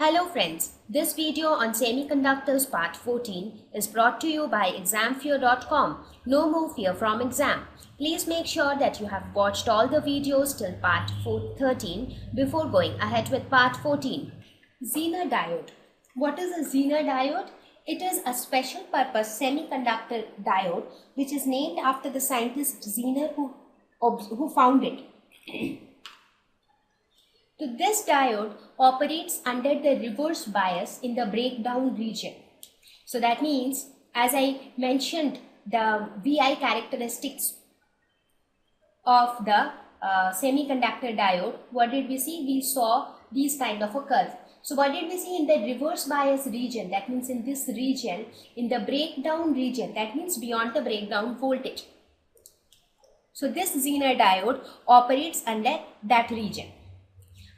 Hello friends, this video on semiconductors part 14 is brought to you by examfear.com. No more fear from exam. Please make sure that you have watched all the videos till part 13 before going ahead with part 14. Zener diode. What is a Zener diode? It is a special purpose semiconductor diode which is named after the scientist Zener who found it. So this diode operates under the reverse bias in the breakdown region. So that means, as I mentioned, the VI characteristics of the semiconductor diode, what did we see? We saw these kind of a curve. So what did we see in the reverse bias region? That means in this region, in the breakdown region, that means beyond the breakdown voltage. So this Zener diode operates under that region.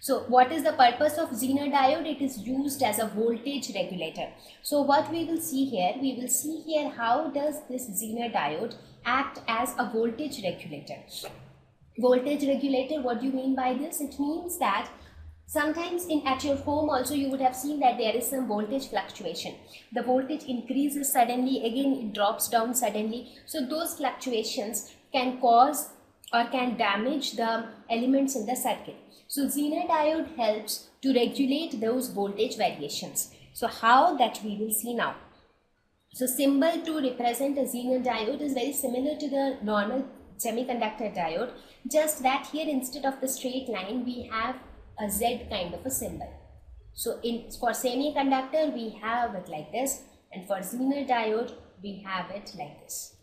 So what is the purpose of Zener diode? It is used as a voltage regulator. So what we will see here, how does this Zener diode act as a voltage regulator. Voltage regulator, what do you mean by this? It means that sometimes at your home also you would have seen that there is some voltage fluctuation. The voltage increases suddenly, again it drops down suddenly. So those fluctuations can cause or can damage the elements in the circuit. So Zener diode helps to regulate those voltage variations. So how, that we will see now. So symbol to represent a Zener diode is very similar to the normal semiconductor diode, just that here instead of the straight line we have a Z kind of a symbol. So for semiconductor we have it like this, and for Zener diode we have it like this.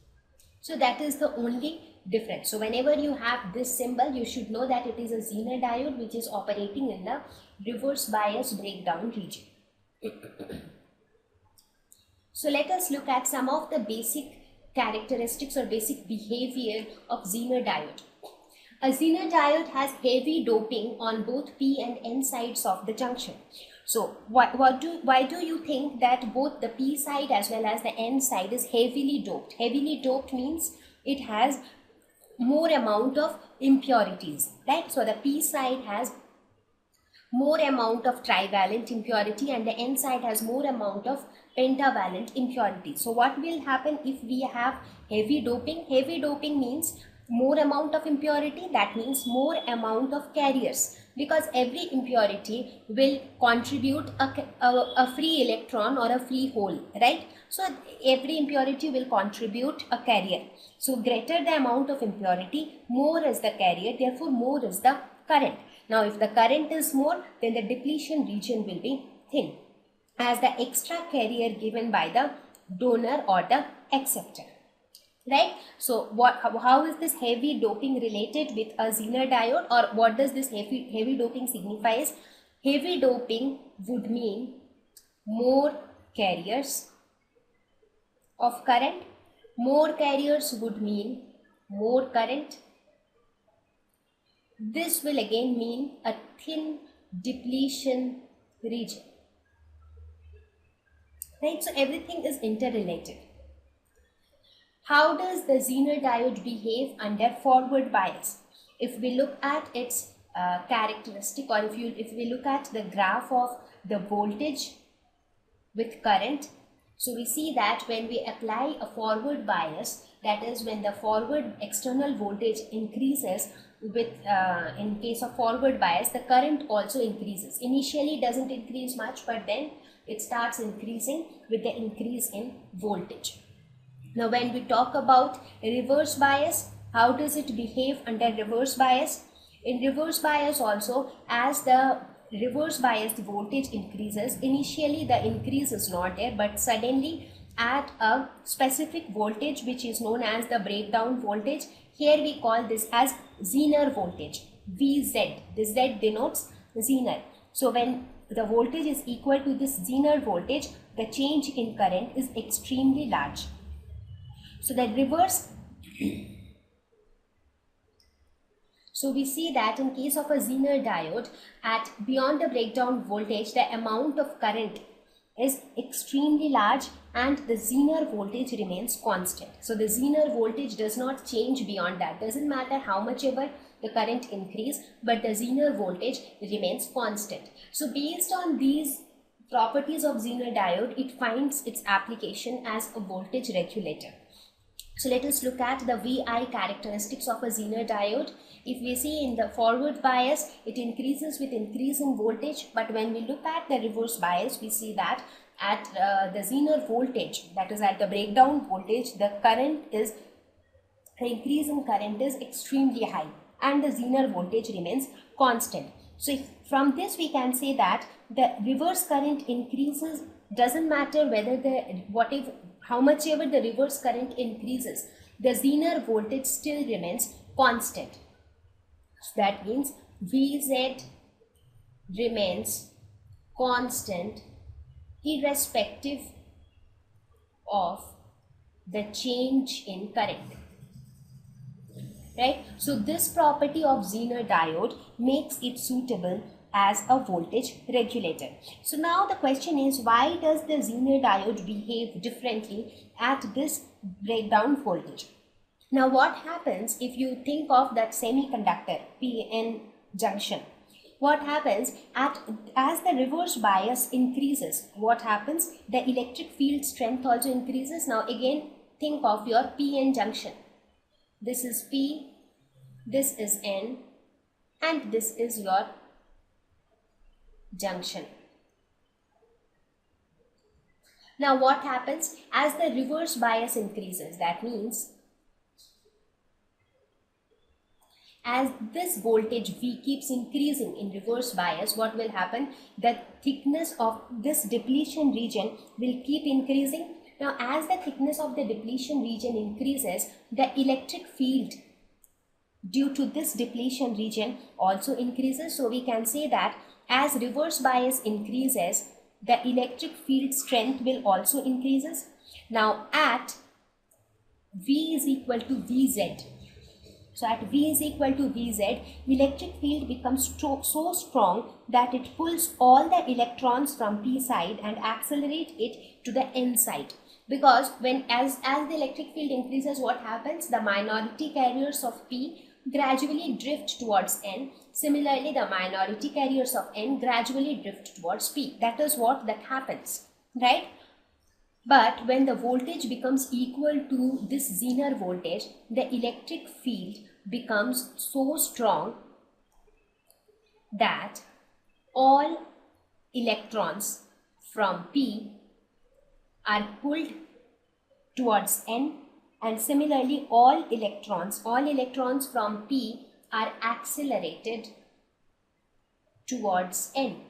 So that is the only difference. So whenever you have this symbol, you should know that it is a Zener diode which is operating in the reverse bias breakdown region. So let us look at some of the basic characteristics or basic behavior of Zener diode. A Zener diode has heavy doping on both P and N sides of the junction. So why do you think that both the P side as well as the N side is heavily doped? Heavily doped means it has more amount of impurities, right? So the P side has more amount of trivalent impurity and the N side has more amount of pentavalent impurity. So what will happen if we have heavy doping? Heavy doping means more amount of impurity, that means more amount of carriers, because every impurity will contribute a free electron or a free hole, right? So every impurity will contribute a carrier. So greater the amount of impurity, more is the carrier, therefore more is the current. Now if the current is more, then the depletion region will be thin, as the extra carrier given by the donor or the acceptor. Right? So how is this heavy doping related with a Zener diode, or what does this heavy doping signifies? Heavy doping would mean more carriers of current. More carriers would mean more current. This will again mean a thin depletion region. Right? So everything is interrelated. How does the Zener diode behave under forward bias? If we look at its characteristic, or if we look at the graph of the voltage with current, so we see that when we apply a forward bias, that is when the forward external voltage increases with in case of forward bias, the current also increases. Initially it doesn't increase much, but then it starts increasing with the increase in voltage. Now when we talk about reverse bias, how does it behave under reverse bias? In reverse bias also, as the reverse bias voltage increases, initially the increase is not there, but suddenly at a specific voltage which is known as the breakdown voltage, here we call this as Zener voltage, VZ. This Z denotes Zener. So when the voltage is equal to this Zener voltage, the change in current is extremely large. So the reverse, so we see that in case of a Zener diode, at beyond the breakdown voltage, the amount of current is extremely large and the Zener voltage remains constant. So the Zener voltage does not change beyond that. Doesn't matter how much ever the current increase, but the Zener voltage remains constant. So based on these properties of Zener diode, it finds its application as a voltage regulator. So let us look at the VI characteristics of a Zener diode. If we see in the forward bias, it increases with increase in voltage, but when we look at the reverse bias, we see that at the Zener voltage, that is at the breakdown voltage, the increase in current is extremely high and the Zener voltage remains constant. So from this we can say that the reverse current increases, doesn't matter whether how much ever the reverse current increases, the Zener voltage still remains constant. So that means Vz remains constant irrespective of the change in current. Right? So this property of Zener diode makes it suitable as a voltage regulator. So now the question is, why does the Zener diode behave differently at this breakdown voltage? Now what happens if you think of that semiconductor PN junction? What happens as the reverse bias increases, what happens? The electric field strength also increases. Now again think of your PN junction. This is P, this is N, and this is your junction. Now what happens as the reverse bias increases? That means as this voltage V keeps increasing in reverse bias, what will happen? The thickness of this depletion region will keep increasing. Now as the thickness of the depletion region increases, the electric field due to this depletion region also increases. So we can say that as reverse bias increases, the electric field strength will also increases. Now at V is equal to Vz, so at V is equal to Vz, electric field becomes so strong that it pulls all the electrons from P side and accelerate it to the N side. Because as the electric field increases, what happens? The minority carriers of P gradually drift towards N. Similarly, the minority carriers of N gradually drift towards P. That is what that happens, right? But when the voltage becomes equal to this Zener voltage, the electric field becomes so strong that all electrons from P are pulled towards N, and similarly all electrons from P are accelerated towards N.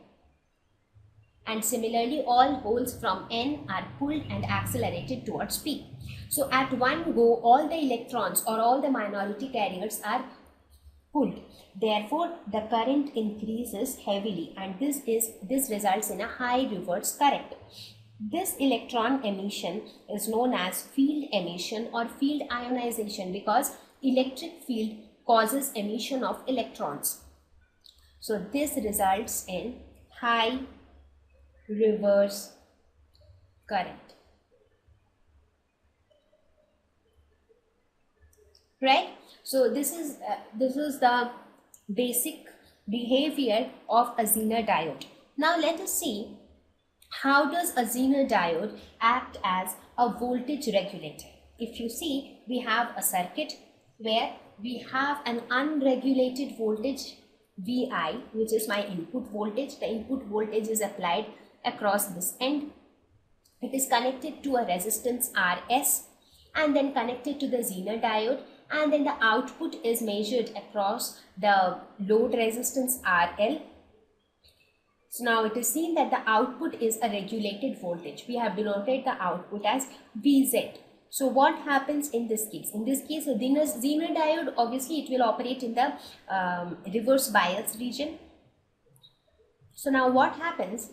And similarly all holes from N are pulled and accelerated towards P. So at one go all the electrons or all the minority carriers are pulled. Therefore the current increases heavily, and this results in a high reverse current. This electron emission is known as field emission or field ionization, because electric field causes emission of electrons. So this results in high reverse current. Right? So this is the basic behavior of a Zener diode. Now let us see, how does a Zener diode act as a voltage regulator? If you see, we have a circuit where we have an unregulated voltage Vi, which is my input voltage. The input voltage is applied across this end. It is connected to a resistance Rs and then connected to the Zener diode, and then the output is measured across the load resistance RL. So now it is seen that the output is a regulated voltage. We have denoted the output as Vz. So what happens in this case? In this case, the Zener diode, obviously it will operate in the reverse bias region. So now what happens?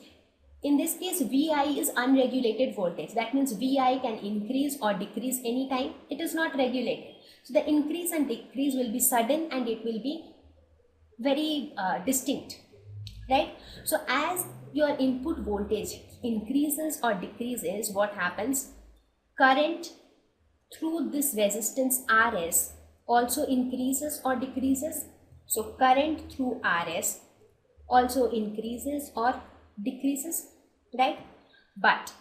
In this case, Vi is unregulated voltage. That means Vi can increase or decrease anytime. It is not regulated. So the increase and decrease will be sudden and it will be very distinct. Right? So as your input voltage increases or decreases, what happens? Current through this resistance Rs also increases or decreases. So current through Rs also increases or decreases. right? But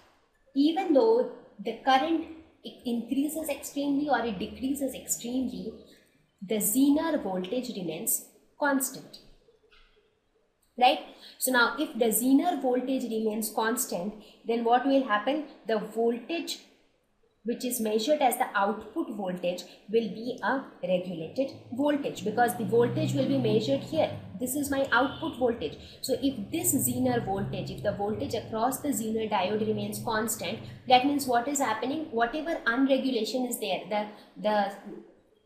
even though the current increases extremely or it decreases extremely, the Zener voltage remains constant, right? So now if the Zener voltage remains constant, then what will happen? The voltage which is measured as the output voltage will be a regulated voltage, because the voltage will be measured here. This is my output voltage. So if this Zener voltage, if the voltage across the Zener diode remains constant, that means what is happening? Whatever unregulation is there, the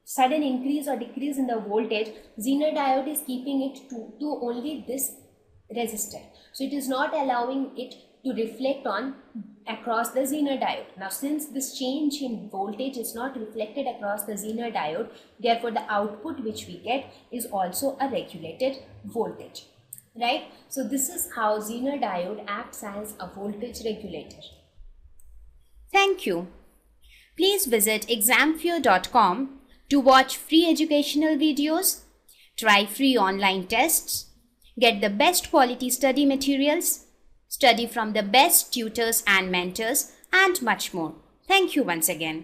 sudden increase or decrease in the voltage, Zener diode is keeping it to only this resistor. So it is not allowing it to reflect on across the Zener diode. Now since this change in voltage is not reflected across the Zener diode, therefore the output which we get is also a regulated voltage, right? So this is how Zener diode acts as a voltage regulator. Thank you. Please visit examfear.com to watch free educational videos, try free online tests, get the best quality study materials, study from the best tutors and mentors, and much more. Thank you once again.